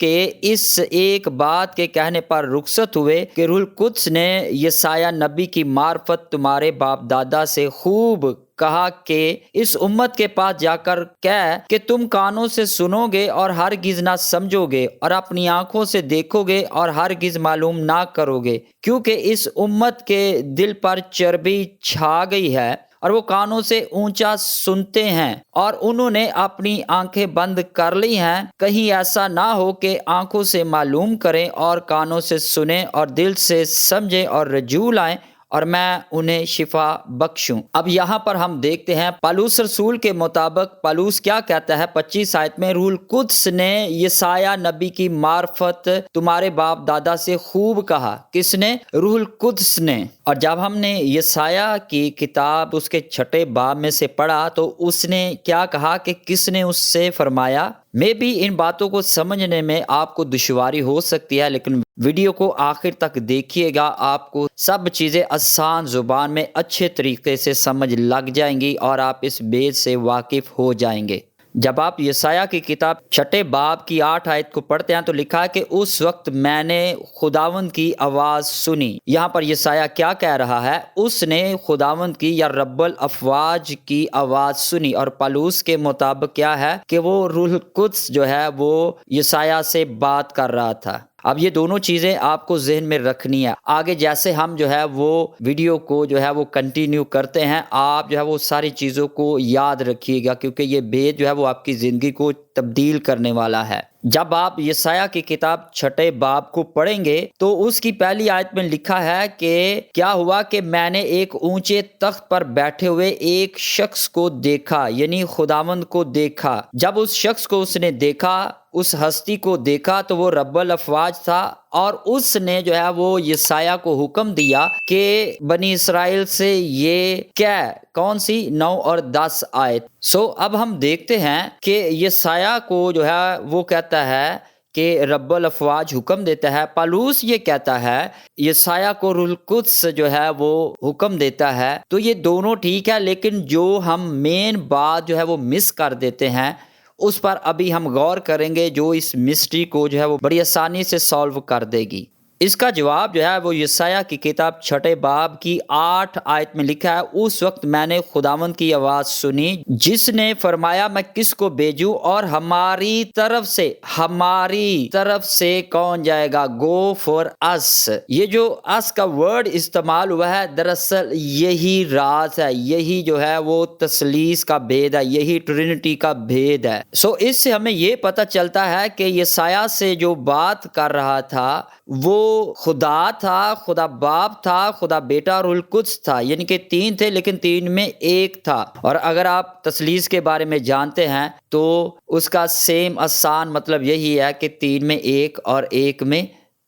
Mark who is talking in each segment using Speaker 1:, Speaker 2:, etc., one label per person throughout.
Speaker 1: کے اس ایک بات کے کہنے پر رخصت ہوئے کہ روح القدس نے یسایہ نبی کی معرفت تمہارے باپ دادا سے خوب کہا کہ اس امت کے پاس جا کر کہہ کہ تم کانوں سے سنو گے اور ہرگز نہ سمجھو گے، اور اپنی آنکھوں سے دیکھو گے اور ہرگز معلوم نہ کرو گے، کیونکہ اس امت کے دل پر چربی چھا گئی ہے اور وہ کانوں سے اونچا سنتے ہیں اور انہوں نے اپنی آنکھیں بند کر لی ہیں، کہیں ایسا نہ ہو کہ آنکھوں سے معلوم کریں اور کانوں سے سنیں اور دل سے سمجھیں اور رجوع لائیں اور میں انہیں شفا بخشوں۔ اب یہاں پر ہم دیکھتے ہیں پالوس رسول کے مطابق پالوس کیا کہتا ہے 25 آیت میں، روح القدس نے یسایہ نبی کی معرفت تمہارے باپ دادا سے خوب کہا۔ کس نے؟ روح القدس نے۔ اور جب ہم نے یسایہ کی کتاب اس کے 6 باب میں سے پڑھا تو اس نے کیا کہا کہ کس نے اس سے فرمایا؟ میں بھی ان باتوں کو سمجھنے میں آپ کو دشواری ہو سکتی ہے، لیکن ویڈیو کو آخر تک دیکھیے گا، آپ کو سب چیزیں آسان زبان میں اچھے طریقے سے سمجھ لگ جائیں گی اور آپ اس بیت سے واقف ہو جائیں گے۔ جب آپ یسایہ کی کتاب 6 باب کی 8 آیت کو پڑھتے ہیں تو لکھا ہے کہ اس وقت میں نے خداوند کی آواز سنی۔ یہاں پر یسایہ کیا کہہ رہا ہے؟ اس نے خداوند کی یا رب الافواج کی آواز سنی، اور پالوس کے مطابق کیا ہے کہ وہ روح القدس جو ہے وہ یسایہ سے بات کر رہا تھا۔ اب یہ دونوں چیزیں آپ کو ذہن میں رکھنی ہے۔ آگے جیسے ہم جو ہے وہ ویڈیو کو جو ہے وہ کنٹینیو کرتے ہیں، آپ جو ہے وہ ساری چیزوں کو یاد رکھیے گا، کیونکہ یہ بیت جو ہے وہ آپ کی زندگی کو تبدیل کرنے والا ہے۔ جب آپ یسایہ کی کتاب 6 باب کو پڑھیں گے تو اس کی پہلی آیت میں لکھا ہے کہ کیا ہوا کہ میں نے ایک اونچے تخت پر بیٹھے ہوئے ایک شخص کو دیکھا، یعنی خداوند کو دیکھا۔ جب اس شخص کو اس نے دیکھا، اس ہستی کو دیکھا، تو وہ رب الافواج تھا، اور اس نے جو ہے وہ یسایہ کو حکم دیا کہ بنی اسرائیل سے یہ کہہ، کون سی 9 اور 10 آیت۔ اب ہم دیکھتے ہیں کہ یسایہ کو جو ہے وہ کہتا ہے کہ رب الافواج حکم دیتا ہے۔ پالوس یہ کہتا ہے یسایہ کو روح القدس جو ہے وہ حکم دیتا ہے۔ تو یہ دونوں ٹھیک ہے، لیکن جو ہم مین بات جو ہے وہ مس کر دیتے ہیں اس پر ابھی ہم غور کریں گے، جو اس مسٹری کو جو ہے وہ بڑی آسانی سے سالو کر دے گی۔ اس کا جواب جو ہے وہ یسایہ کی کتاب 6 باب کی 8 آیت میں لکھا ہے، اس وقت میں نے خداوند کی آواز سنی جس نے فرمایا میں کس کو بھیجوں اور ہماری طرف سے کون جائے گا؟ گو فار اس۔ یہ جو اس کا ورڈ استعمال ہوا ہے دراصل یہی راز ہے، یہی جو ہے وہ تثلیث کا بھید ہے، یہی ٹرینٹی کا بھید ہے۔ اس سے ہمیں یہ پتہ چلتا ہے کہ یسایہ سے جو بات کر رہا تھا وہ خدا تھا، خدا باپ تھا، خدا بیٹا، روح القدس تھا، یعنی کہ 3 تھے لیکن 3 میں 1 تھا۔ اور اگر آپ تثلیث کے بارے میں جانتے ہیں تو اس کا سیم آسان مطلب یہی ہے کہ 3 میں 1 اور 1 میں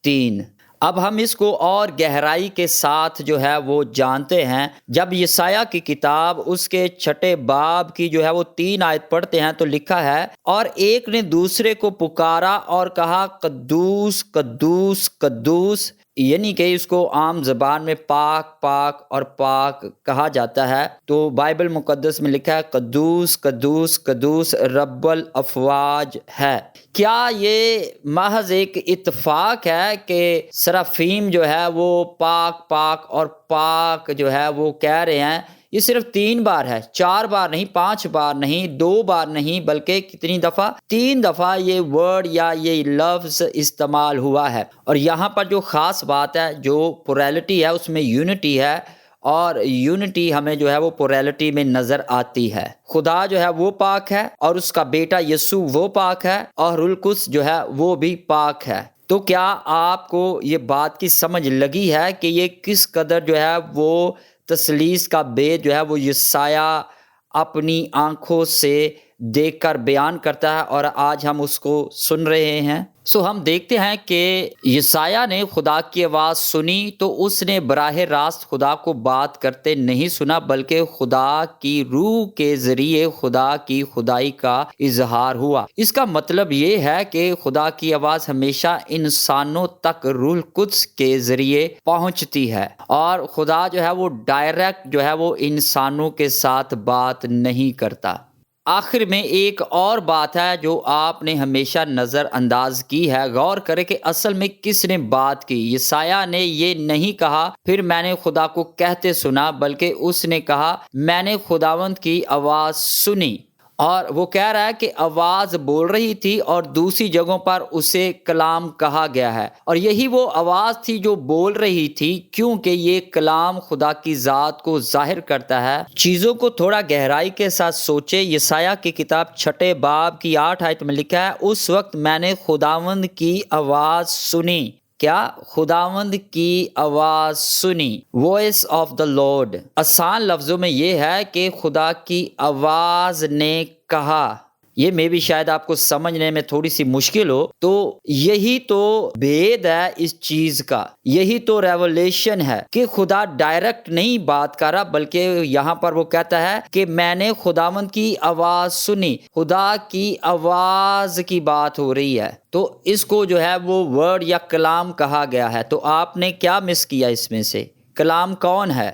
Speaker 1: 3۔ اب ہم اس کو اور گہرائی کے ساتھ جو ہے وہ جانتے ہیں۔ جب یسایہ کی کتاب اس کے 6 باب کی جو ہے وہ 3 آیت پڑھتے ہیں تو لکھا ہے، اور ایک نے دوسرے کو پکارا اور کہا قدوس قدوس قدوس، یعنی کہ اس کو عام زبان میں پاک پاک اور پاک کہا جاتا ہے۔ تو بائبل مقدس میں لکھا ہے قدوس قدوس قدوس رب الافواج ہے۔ کیا یہ محض ایک اتفاق ہے کہ سرافیم جو ہے وہ پاک پاک اور پاک جو ہے وہ کہہ رہے ہیں؟ یہ صرف 3 بار ہے، 4 بار نہیں، 5 بار نہیں، 2 بار نہیں، بلکہ کتنی دفعہ؟ 3 دفعہ یہ ورڈ یا یہ لفظ استعمال ہوا ہے۔ اور یہاں پر جو خاص بات ہے، جو پوریلٹی ہے اس میں یونٹی ہے، اور یونٹی ہمیں جو ہے وہ پوریلٹی میں نظر آتی ہے۔ خدا جو ہے وہ پاک ہے اور اس کا بیٹا یسوع وہ پاک ہے، اور روح القدس جو ہے وہ بھی پاک ہے۔ تو کیا آپ کو یہ بات کی سمجھ لگی ہے کہ یہ کس قدر جو ہے وہ تثلیث کا بھید جو ہے وہ یسایہ اپنی آنکھوں سے دیکھ کر بیان کرتا ہے اور آج ہم اس کو سن رہے ہیں؟ ہم دیکھتے ہیں کہ یسایہ نے خدا کی آواز سنی تو اس نے براہ راست خدا کو بات کرتے نہیں سنا، بلکہ خدا کی روح کے ذریعے خدا کی خدائی کا اظہار ہوا۔ اس کا مطلب یہ ہے کہ خدا کی آواز ہمیشہ انسانوں تک روح القدس کے ذریعے پہنچتی ہے، اور خدا جو ہے وہ ڈائریکٹ جو ہے وہ انسانوں کے ساتھ بات نہیں کرتا۔ آخر میں ایک اور بات ہے جو آپ نے ہمیشہ نظر انداز کی ہے. غور کریں کہ اصل میں کس نے بات کی. یسایہ نے یہ نہیں کہا پھر میں نے خدا کو کہتے سنا، بلکہ اس نے کہا میں نے خداوند کی آواز سنی. اور وہ کہہ رہا ہے کہ آواز بول رہی تھی اور دوسری جگہوں پر اسے کلام کہا گیا ہے، اور یہی وہ آواز تھی جو بول رہی تھی، کیونکہ یہ کلام خدا کی ذات کو ظاہر کرتا ہے. چیزوں کو تھوڑا گہرائی کے ساتھ سوچے. یسایہ کی کتاب 6 باب کی 8 آیت میں لکھا ہے، اس وقت میں نے خداوند کی آواز سنی. کیا؟ خداوند کی آواز سنی. Voice of the lord. آسان لفظوں میں یہ ہے کہ خدا کی آواز نے کہا. یہ میں بھی شاید آپ کو سمجھنے میں تھوڑی سی مشکل ہو. تو یہی تو بھید ہے اس چیز کا، یہی تو ریولیشن ہے کہ خدا ڈائریکٹ نہیں بات کر رہا، بلکہ یہاں پر وہ کہتا ہے کہ میں نے خداوند کی آواز سنی. خدا کی آواز کی بات ہو رہی ہے، تو اس کو جو ہے وہ ورڈ یا کلام کہا گیا ہے. تو آپ نے کیا مس کیا اس میں سے؟ کلام کون ہے؟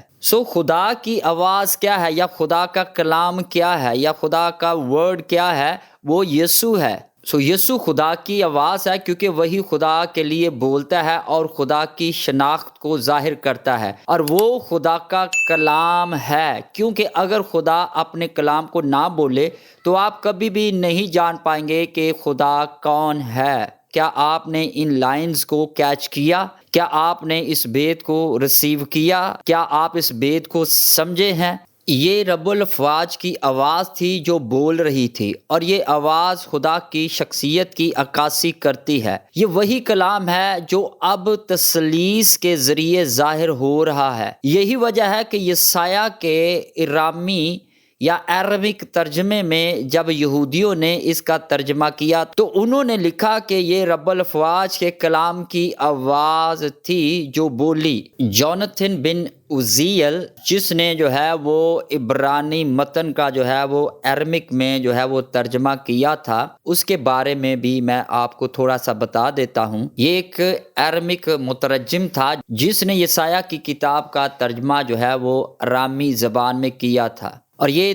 Speaker 1: خدا کی آواز کیا ہے، یا خدا کا کلام کیا ہے، یا خدا کا ورڈ کیا ہے؟ وہ یسوع ہے. یسوع خدا کی آواز ہے، کیونکہ وہی خدا کے لیے بولتا ہے اور خدا کی شناخت کو ظاہر کرتا ہے، اور وہ خدا کا کلام ہے. کیونکہ اگر خدا اپنے کلام کو نہ بولے تو آپ کبھی بھی نہیں جان پائیں گے کہ خدا کون ہے. کیا آپ نے ان لائنز کو کیچ کیا؟ کیا آپ نے اس بید کو ریسیو کیا؟ کیا آپ اس بید کو سمجھے ہیں؟ یہ رب الافواج کی آواز تھی جو بول رہی تھی، اور یہ آواز خدا کی شخصیت کی عکاسی کرتی ہے. یہ وہی کلام ہے جو اب تثلیث کے ذریعے ظاہر ہو رہا ہے. یہی وجہ ہے کہ یسایہ کے ارامی یا عربک ترجمے میں جب یہودیوں نے اس کا ترجمہ کیا تو انہوں نے لکھا کہ یہ رب الافواج کے کلام کی آواز تھی جو بولی. جونتھن بن عزیل جس نے جو ہے وہ عبرانی متن کا جو ہے وہ ارمک میں جو ہے وہ ترجمہ کیا تھا، اس کے بارے میں بھی میں آپ کو تھوڑا سا بتا دیتا ہوں. یہ ایک ارمک مترجم تھا جس نے یسایہ کی کتاب کا ترجمہ جو ہے وہ ارامی زبان میں کیا تھا، اور یہ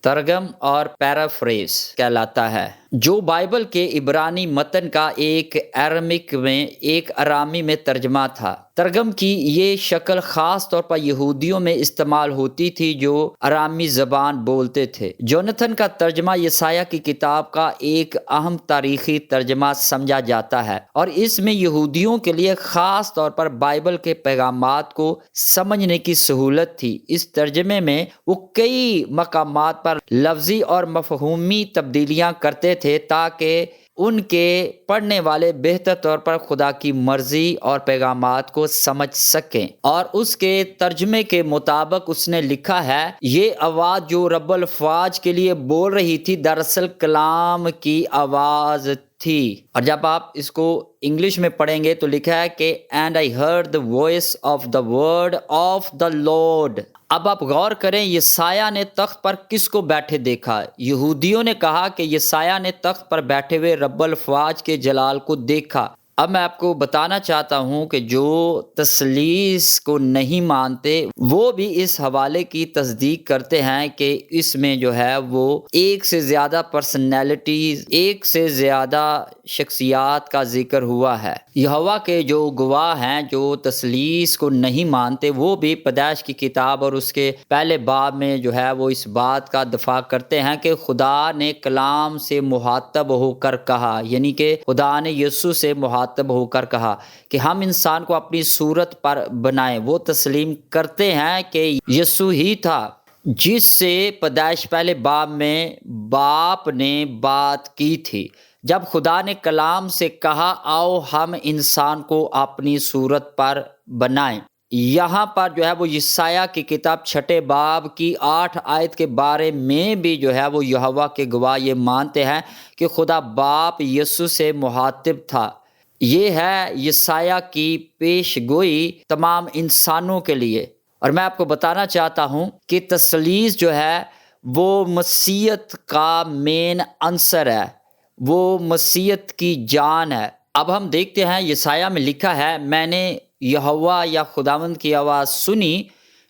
Speaker 1: ترگم اور پیرافریز کہلاتا ہے، جو بائبل کے عبرانی متن کا ایک ارمک میں ایک ارامی میں ترجمہ تھا. ترگم کی یہ شکل خاص طور پر یہودیوں میں استعمال ہوتی تھی جو ارامی زبان بولتے تھے. جونتھن کا ترجمہ یسایہ کی کتاب کا ایک اہم تاریخی ترجمہ سمجھا جاتا ہے، اور اس میں یہودیوں کے لیے خاص طور پر بائبل کے پیغامات کو سمجھنے کی سہولت تھی. اس ترجمے میں وہ کئی مقامات پر لفظی اور مفہومی تبدیلیاں کرتے تھے تاکہ ان کے پڑھنے والے بہتر طور پر خدا کی مرضی اور پیغامات کو سمجھ سکیں. اور اس کے ترجمے کے مطابق اس نے لکھا ہے، یہ آواز جو رب الافواج کے لیے بول رہی تھی دراصل کلام کی آواز تھی. اور جب آپ اس کو انگلش میں پڑھیں گے تو لکھا ہے کہ "And I heard the voice of the word of the Lord". اب آپ غور کریں، یسایہ نے تخت پر کس کو بیٹھے دیکھا؟ یہودیوں نے کہا کہ یسایہ نے تخت پر بیٹھے ہوئے رب الافواج کے جلال کو دیکھا. اب میں آپ کو بتانا چاہتا ہوں کہ جو تثلیث کو نہیں مانتے وہ بھی اس حوالے کی تصدیق کرتے ہیں کہ اس میں جو ہے وہ ایک سے زیادہ پرسنالٹیز، ایک سے زیادہ شخصیات کا ذکر ہوا ہے. یہوہ کے جو گواہ ہیں جو تثلیث کو نہیں مانتے وہ بھی پیدائش کی کتاب اور اس کے پہلے باب میں جو ہے وہ اس بات کا دفاع کرتے ہیں کہ خدا نے کلام سے مخاطب ہو کر کہا، یعنی کہ خدا نے یسوع سے مخاطب ہو کر کہا کہ ہم انسان کو اپنی صورت پر بنائیں. وہ تسلیم کرتے ہیں کہ یسوع ہی تھا جس سے پیدائش پہلے باب میں باپ نے بات کی تھی جب خدا نے کلام سے کہا آؤ ہم انسان کو اپنی صورت پر بنائیں. یہاں پر جو ہے وہ یسایہ کی کتاب 6 باب کی 8 آیت کے بارے میں بھی جو ہے وہ یہوہ کے گواہ یہ مانتے ہیں کہ خدا باپ یسوع سے مخاطب تھا. یہ ہے یسایہ کی پیش گوئی تمام انسانوں کے لیے. اور میں آپ کو بتانا چاہتا ہوں کہ تثلیث جو ہے وہ مسیحیت کا مین عنصر ہے، وہ مسیحیت کی جان ہے. اب ہم دیکھتے ہیں یسایہ میں لکھا ہے، میں نے یہوہ یا خداوند کی آواز سنی